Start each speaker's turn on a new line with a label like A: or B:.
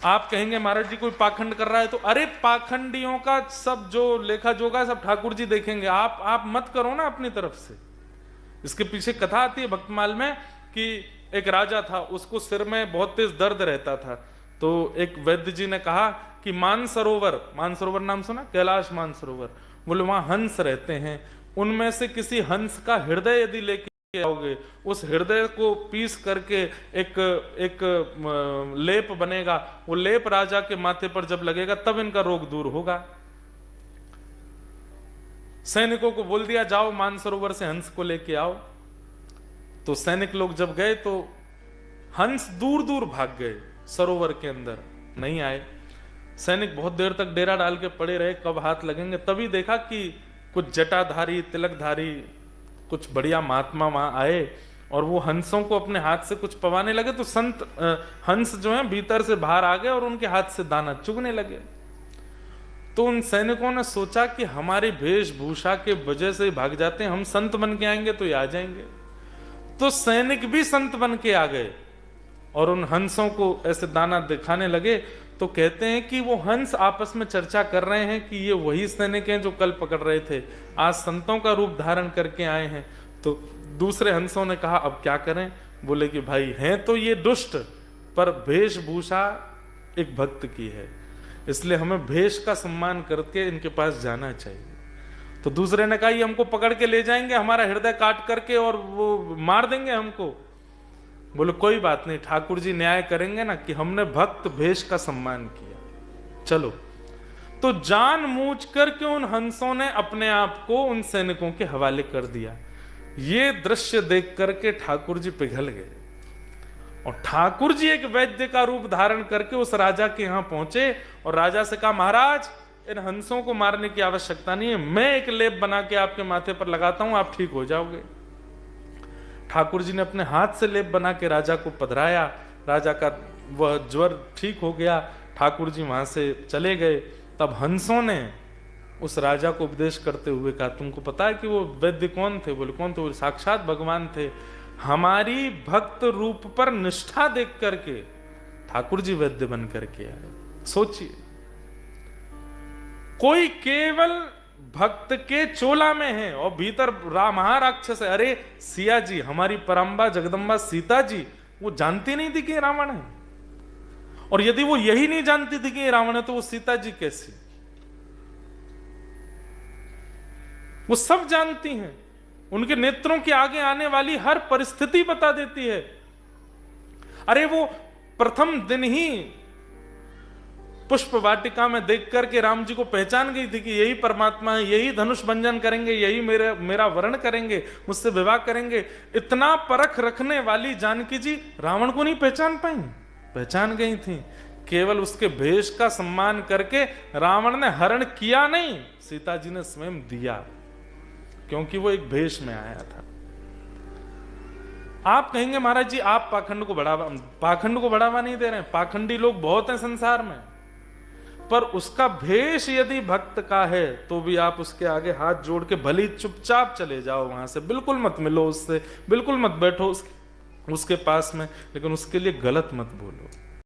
A: आप कहेंगे महाराज जी कोई पाखंड कर रहा है, तो अरे पाखंडियों का सब जो लेखा जोखा सब ठाकुर जी देखेंगे, आप मत करो ना अपनी तरफ से। इसके पीछे कथा आती है भक्तमाल में कि एक राजा था, उसको सिर में बहुत तेज दर्द रहता था। तो एक वैद्य जी ने कहा कि मानसरोवर नाम सुना, कैलाश मानसरोवर, बोले वहां हंस रहते हैं, उनमें से किसी हंस का हृदय यदि लेके आओगे, उस हृदय को पीस करके एक लेप बनेगा, वो लेप राजा के माथे पर जब लगेगा तब इनका रोग दूर होगा। सैनिकों को बोल दिया जाओ मानसरोवर से हंस को लेके आओ। तो सैनिक लोग जब गए तो हंस दूर दूर भाग गए, सरोवर के अंदर नहीं आए। सैनिक बहुत देर तक डेरा डाल के पड़े रहे, कब हाथ लगेंगे, तभी देखा कि कुछ जटाधारी तिलकधारी कुछ बढ़िया महात्मा वहां आए और वो हंसों को अपने हाथ से कुछ पवाने लगे। तो संत हंस जो है भीतर से बाहर आ गए और उनके हाथ से दाना चुगने लगे। तो उन सैनिकों ने सोचा कि हमारी वेशभूषा के वजह से भाग जाते हैं, हम संत बन के आएंगे तो ये आ जाएंगे। तो सैनिक भी संत बन के आ गए और उन हंसों को ऐसे दाना दिखाने लगे। तो कहते हैं कि वो हंस आपस में चर्चा कर रहे हैं कि ये वही सैनिक हैं जो कल पकड़ रहे थे, आज संतों का रूप धारण करके आए हैं। तो दूसरे हंसों ने कहा अब क्या करें, बोले कि भाई हैं तो ये दुष्ट, पर वेशभूषा एक भक्त की है, इसलिए हमें भेष का सम्मान करके इनके पास जाना चाहिए। तो दूसरे ने कहा ये हमको पकड़ के ले जाएंगे, हमारा हृदय काट करके और वो मार देंगे हमको। बोले कोई बात नहीं, ठाकुर जी न्याय करेंगे ना कि हमने भक्त भेष का सम्मान किया, चलो। तो जानबूझ करके उन हंसों ने अपने आप को उन सैनिकों के हवाले कर दिया। ये दृश्य देख करके ठाकुर जी पिघल गए और ठाकुर जी एक वैद्य का रूप धारण करके उस राजा के यहां पहुंचे और राजा से कहा महाराज इन हंसों को मारने की आवश्यकता नहीं है, मैं एक लेप बना के आपके माथे पर लगाता हूं, आप ठीक हो जाओगे। ठाकुर जी ने अपने हाथ से लेप बना के राजा को पधराया, राजा का वह ज्वर ठीक हो गया, ठाकुर जी वहां से चले गए। तब हंसों ने उस राजा को उपदेश करते हुए कहा तुमको पता है कि वो वैद्य कौन थे? बोले कौन थे? बोले साक्षात भगवान थे। हमारी भक्त रूप पर निष्ठा देख करके ठाकुर जी वैद्य बन करके आए। सोचिए, कोई केवल भक्त के चोला में है और भीतर महाराक्षस है। अरे सिया जी, हमारी परम्बा जगदम्बा सीता जी, वो जानती नहीं थी कि ये रावण है, और यदि वो यही नहीं जानती थी कि ये रावण है तो वो सीता जी कैसी? वो सब जानती हैं, उनके नेत्रों के आगे आने वाली हर परिस्थिति बता देती है। अरे वो प्रथम दिन ही पुष्प वाटिका में देख करके राम जी को पहचान गई थी कि यही परमात्मा है, यही धनुष भंजन करेंगे, यही मेरा वर्ण करेंगे, मुझसे विवाह करेंगे। इतना परख रखने वाली जानकी जी रावण को नहीं पहचान पाई? पहचान गई थी। केवल उसके भेष का सम्मान करके रावण ने हरण किया नहीं, सीता जी ने स्वयं दिया, क्योंकि वो एक भेष में आया था। आप कहेंगे महाराज जी आप पाखंड को बढ़ावा नहीं दे रहे हैं, पाखंडी लोग बहुत हैं संसार में, पर उसका भेष यदि भक्त का है तो भी आप उसके आगे हाथ जोड़ के भली चुपचाप चले जाओ, वहां से बिल्कुल मत मिलो उससे, बिल्कुल मत बैठो उसके पास में, लेकिन उसके लिए गलत मत बोलो।